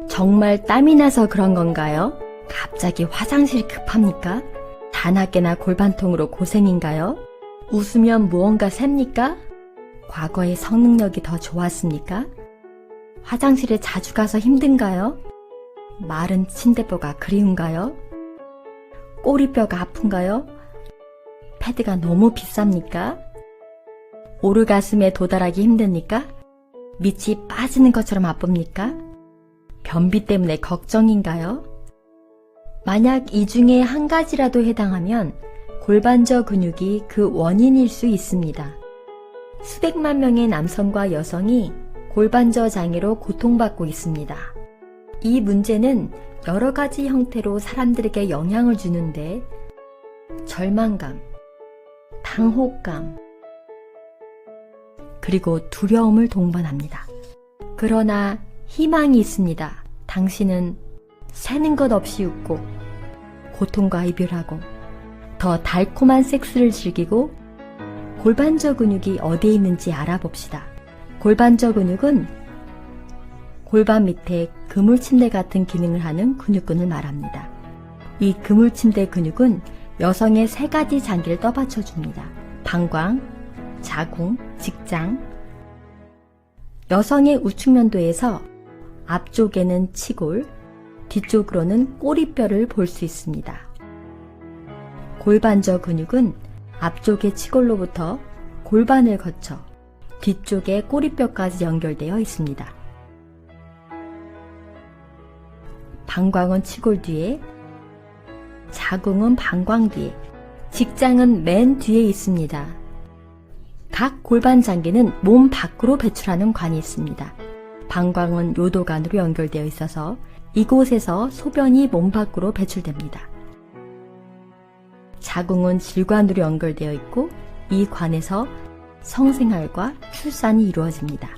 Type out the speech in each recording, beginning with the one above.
정말 땀이 나서 그런 건가요? 갑자기 화장실이 급합니까? 자나깨나 골반통으로 고생인가요? 웃으면 무언가 셉니까? 과거의 성능력이 더 좋았습니까? 화장실에 자주 가서 힘든가요? 마른 침대뼈가 그리운가요? 꼬리뼈가 아픈가요? 패드가 너무 비쌉니까? 오르가슴에 도달하기 힘듭니까? 밑이 빠지는 것처럼 아픕니까? 변비 때문에 걱정인가요? 만약 이 중에 한 가지라도 해당하면 골반저 근육이 그 원인일 수 있습니다. 수백만 명의 남성과 여성이 골반저 장애로 고통받고 있습니다. 이 문제는 여러 가지 형태로 사람들에게 영향을 주는데 절망감, 당혹감, 그리고 두려움을 동반합니다. 그러나 희망이 있습니다. 당신은 새는 것 없이 웃고 고통과 이별하고 더 달콤한 섹스를 즐기고 골반저 근육이 어디에 있는지 알아봅시다. 골반저 근육은 골반 밑에 그물침대 같은 기능을 하는 근육근을 말합니다. 이 그물침대 근육은 여성의 세 가지 장기를 떠받쳐줍니다. 방광, 자궁, 직장. 여성의 우측면도에서 앞쪽에는 치골, 뒤쪽으로는 꼬리뼈를 볼 수 있습니다. 골반저 근육은 앞쪽의 치골로부터 골반을 거쳐 뒤쪽의 꼬리뼈까지 연결되어 있습니다. 방광은 치골 뒤에, 자궁은 방광 뒤에, 직장은 맨 뒤에 있습니다. 각 골반 장기는 몸 밖으로 배출하는 관이 있습니다. 방광은 요도관으로 연결되어 있어서 이곳에서 소변이 몸 밖으로 배출됩니다. 자궁은 질관으로 연결되어 있고 이 관에서 성생활과 출산이 이루어집니다.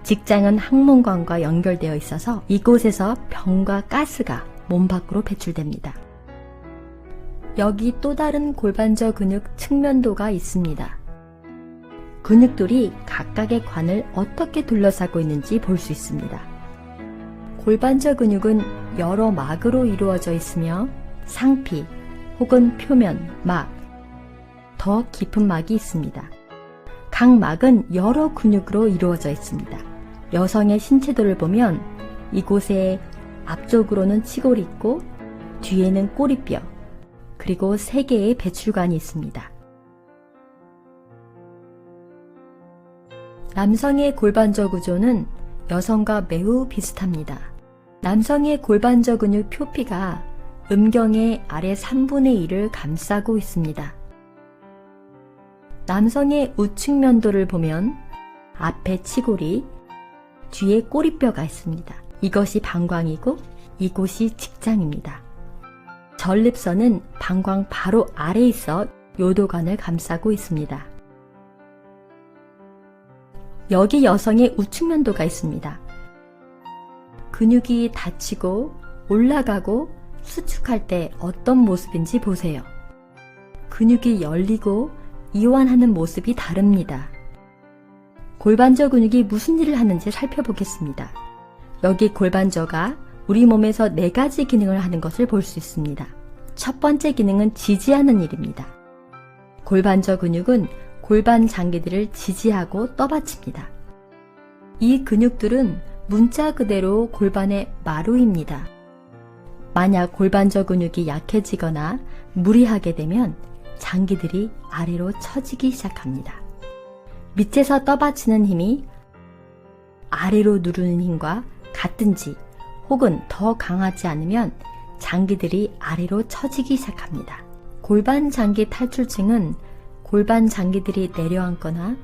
직장은 항문관과 연결되어 있어서 이곳에서 병과 가스가 몸 밖으로 배출됩니다. 여기 또 다른 골반저 근육 측면도가 있습니다. 근육들이 각각의 관을 어떻게 둘러싸고 있는지 볼 수 있습니다. 골반저 근육은 여러 막으로 이루어져 있으며 상피 혹은 표면, 막, 더 깊은 막이 있습니다. 각 막은 여러 근육으로 이루어져 있습니다. 여성의 신체도를 보면 이곳에 앞쪽으로는 치골이 있고 뒤에는 꼬리뼈, 그리고 3개의 배출관이 있습니다. 남성의 골반저 구조는 여성과 매우 비슷합니다. 남성의 골반저 근육 표피가 음경의 아래 3분의 1을 감싸고 있습니다. 남성의 우측면도를 보면 앞에 치골이, 뒤에 꼬리뼈가 있습니다. 이것이 방광이고 이곳이 직장입니다. 전립선은 방광 바로 아래에 있어 요도관을 감싸고 있습니다. 여기 여성의 우측면도가 있습니다. 근육이 닫히고 올라가고 수축할 때 어떤 모습인지 보세요. 근육이 열리고 이완하는 모습이 다릅니다. 골반저 근육이 무슨 일을 하는지 살펴보겠습니다. 여기 골반저가 우리 몸에서 4가지 기능을 하는 것을 볼 수 있습니다. 첫 번째 기능은 지지하는 일입니다. 골반저 근육은 골반 장기들을 지지하고 떠받칩니다. 이 근육들은 문자 그대로 골반의 마루입니다. 만약 골반저 근육이 약해지거나 무리하게 되면 장기들이 아래로 처지기 시작합니다. 밑에서 떠받치는 힘이 아래로 누르는 힘과 같은지 혹은 더 강하지 않으면 장기들이 아래로 처지기 시작합니다. 골반 장기 탈출증은 골반 장기들이 내려앉거나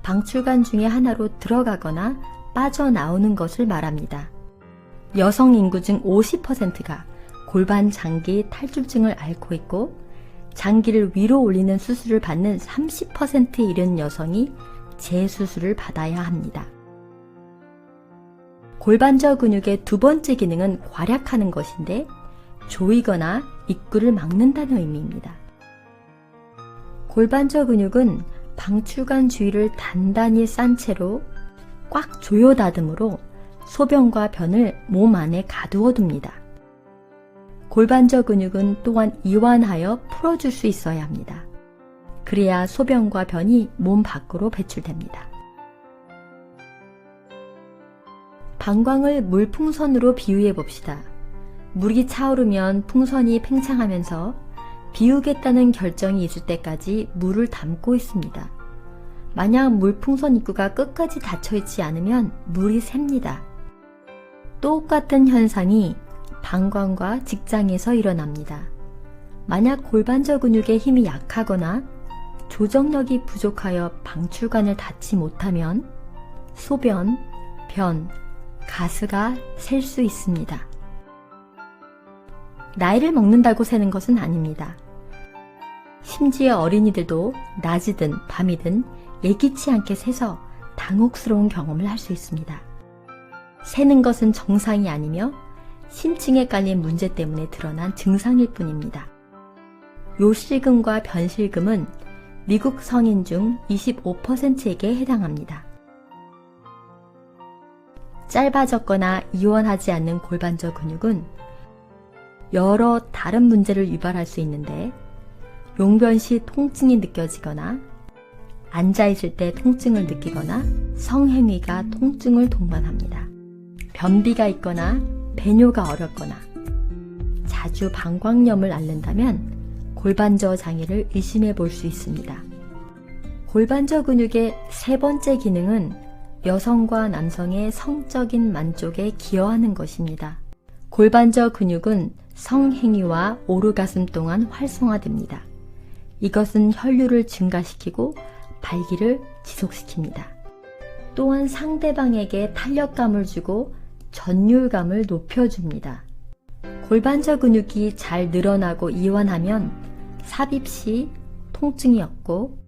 방출관 중에 하나로 들어가거나 빠져나오는 것을 말합니다. 여성 인구 중 50%가 골반 장기 탈출증을 앓고 있고 장기를 위로 올리는 수술을 받는 30%에 이른 여성이 재수술을 받아야 합니다. 골반저 근육의 두 번째 기능은 괄약하는 것인데 조이거나 입구를 막는다는 의미입니다. 골반저 근육은 방출관 주위를 단단히 싼 채로 꽉 조여다듬으로 소변과 변을 몸 안에 가두어 둡니다. 골반저 근육은 또한 이완하여 풀어줄 수 있어야 합니다. 그래야 소변과 변이 몸 밖으로 배출됩니다. 방광을 물풍선으로 비유해 봅시다. 물이 차오르면 풍선이 팽창하면서 비우겠다는 결정이 있을 때까지 물을 담고 있습니다. 만약 물풍선 입구가 끝까지 닫혀있지 않으면 물이 셉니다. 똑같은 현상이 방광과 직장에서 일어납니다. 만약 골반저 근육의 힘이 약하거나 조정력이 부족하여 방출관을 닫지 못하면 소변, 변, 가스가 셀 수 있습니다. 나이를 먹는다고 새는 것은 아닙니다. 심지어 어린이들도 낮이든 밤이든 예기치 않게 새서 당혹스러운 경험을 할 수 있습니다. 새는 것은 정상이 아니며 심층에 깔린 문제 때문에 드러난 증상일 뿐입니다. 요실금과 변실금은 미국 성인 중 25%에게 해당합니다. 짧아졌거나 이완하지 않는 골반저 근육은 여러 다른 문제를 유발할 수 있는데 용변 시 통증이 느껴지거나 앉아있을 때 통증을 느끼거나 성행위가 통증을 동반합니다. 변비가 있거나 배뇨가 어렵거나 자주 방광염을 앓는다면 골반저 장애를 의심해 볼 수 있습니다. 골반저 근육의 세 번째 기능은 여성과 남성의 성적인 만족에 기여하는 것입니다. 골반저 근육은 성행위와 오르가슴 동안 활성화됩니다. 이것은 혈류를 증가시키고 발기를 지속시킵니다. 또한 상대방에게 탄력감을 주고 전율감을 높여줍니다. 골반저 근육이 잘 늘어나고 이완하면 삽입 시 통증이 없고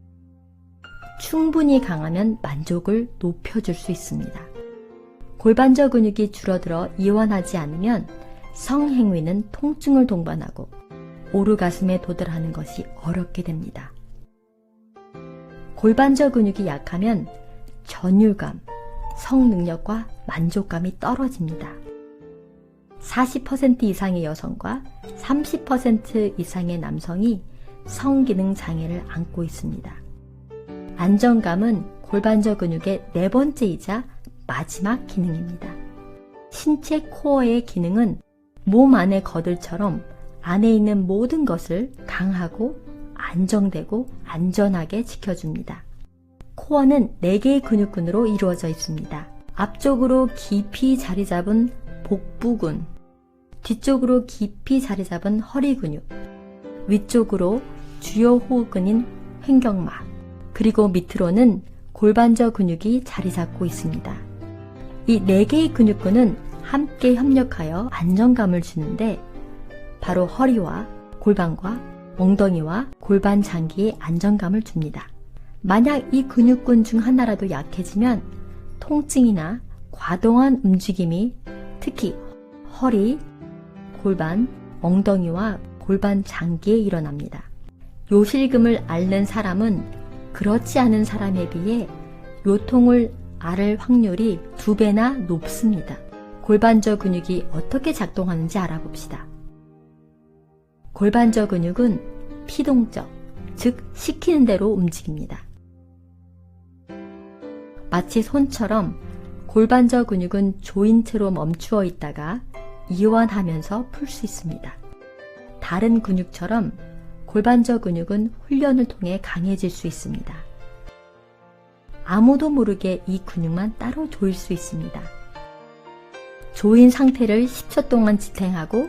충분히 강하면 만족을 높여줄 수 있습니다. 골반저 근육이 줄어들어 이완하지 않으면 성행위는 통증을 동반하고 오르가슴에 도달하는 것이 어렵게 됩니다. 골반저 근육이 약하면 전율감, 성능력과 만족감이 떨어집니다. 40% 이상의 여성과 30% 이상의 남성이 성기능 장애를 앓고 있습니다. 안정감은 골반저 근육의 네 번째이자 마지막 기능입니다. 신체 코어의 기능은 몸 안의 거들처럼 안에 있는 모든 것을 강하고 안정되고 안전하게 지켜줍니다. 코어는 4개의 근육군으로 이루어져 있습니다. 앞쪽으로 깊이 자리 잡은 복부근, 뒤쪽으로 깊이 자리 잡은 허리 근육, 위쪽으로 주요 호흡근인 횡격막, 그리고 밑으로는 골반저 근육이 자리 잡고 있습니다. 이 4개의 근육군은 함께 협력하여 안정감을 주는데 바로 허리와 골반과 엉덩이와 골반 장기에 안정감을 줍니다. 만약 이 근육군 중 하나라도 약해지면 통증이나 과도한 움직임이 특히 허리, 골반, 엉덩이와 골반 장기에 일어납니다. 요실금을 앓는 사람은 그렇지 않은 사람에 비해 요통을 앓을 확률이 2배나 높습니다. 골반저 근육이 어떻게 작동하는지 알아봅시다. 골반저 근육은 피동적, 즉 시키는 대로 움직입니다. 마치 손처럼 골반저 근육은 조인트로 멈추어 있다가 이완하면서 풀 수 있습니다. 다른 근육처럼 골반저 근육은 훈련을 통해 강해질 수 있습니다. 아무도 모르게 이 근육만 따로 조일 수 있습니다. 조인 상태를 10초 동안 지탱하고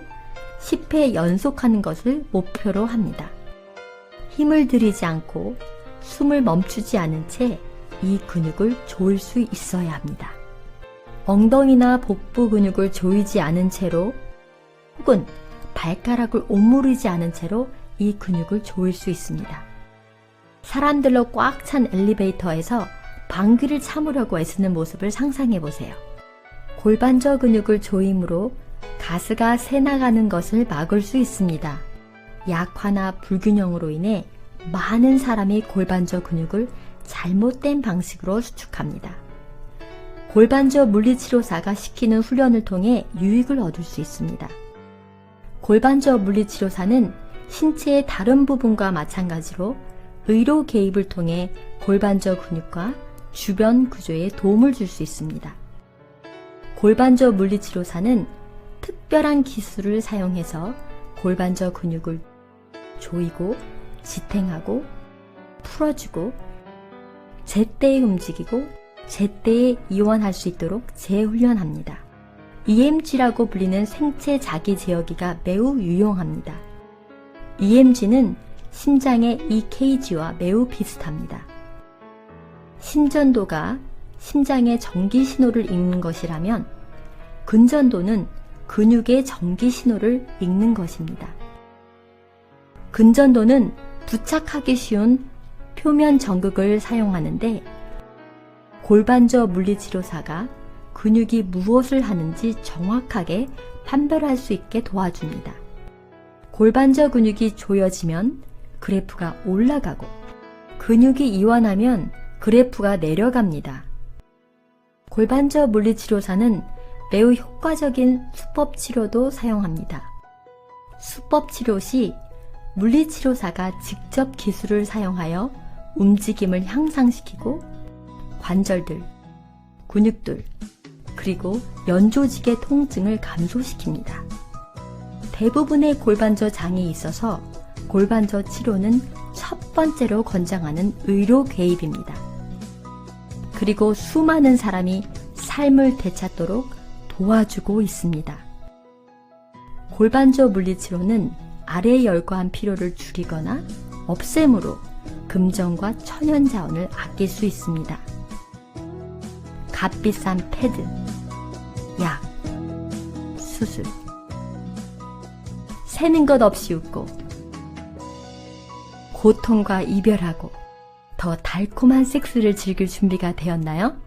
10회 연속하는 것을 목표로 합니다. 힘을 들이지 않고 숨을 멈추지 않은 채 이 근육을 조일 수 있어야 합니다. 엉덩이나 복부 근육을 조이지 않은 채로 혹은 발가락을 오므리지 않은 채로 이 근육을 조일 수 있습니다. 사람들로 꽉 찬 엘리베이터에서 방귀를 참으려고 애쓰는 모습을 상상해 보세요. 골반저 근육을 조임으로 가스가 새나가는 것을 막을 수 있습니다. 약화나 불균형으로 인해 많은 사람이 골반저 근육을 잘못된 방식으로 수축합니다. 골반저 물리치료사가 시키는 훈련을 통해 유익을 얻을 수 있습니다. 골반저 물리치료사는 신체의 다른 부분과 마찬가지로 의료 개입을 통해 골반저 근육과 주변 구조에 도움을 줄 수 있습니다. 골반저 물리치료사는 특별한 기술을 사용해서 골반저 근육을 조이고 지탱하고 풀어주고 제때에 움직이고 제때에 이완할 수 있도록 재훈련합니다. EMG라고 불리는 생체 자기 제어기가 매우 유용합니다. EMG는 심장의 EKG와 매우 비슷합니다. 심전도가 심장의 전기 신호를 읽는 것이라면 근전도는 근육의 전기 신호를 읽는 것입니다. 근전도는 부착하기 쉬운 표면 전극을 사용하는데 골반저 물리치료사가 근육이 무엇을 하는지 정확하게 판별할 수 있게 도와줍니다. 골반저 근육이 조여지면 그래프가 올라가고 근육이 이완하면 그래프가 내려갑니다. 골반저 물리치료사는 매우 효과적인 수법치료도 사용합니다. 수법치료 시 물리치료사가 직접 기술을 사용하여 움직임을 향상시키고 관절들, 근육들, 그리고 연조직의 통증을 감소시킵니다. 대부분의 골반저 장이 있어서 골반저 치료는 첫 번째로 권장하는 의료 개입입니다. 그리고 수많은 사람이 삶을 되찾도록 도와주고 있습니다. 골반저 물리치료는 아래 열과한 피로를 줄이거나 없앰으로 금전과 천연자원을 아낄 수 있습니다. 값비싼 패드, 약, 수술, 새는 것 없이 웃고 고통과 이별하고 더 달콤한 섹스를 즐길 준비가 되었나요?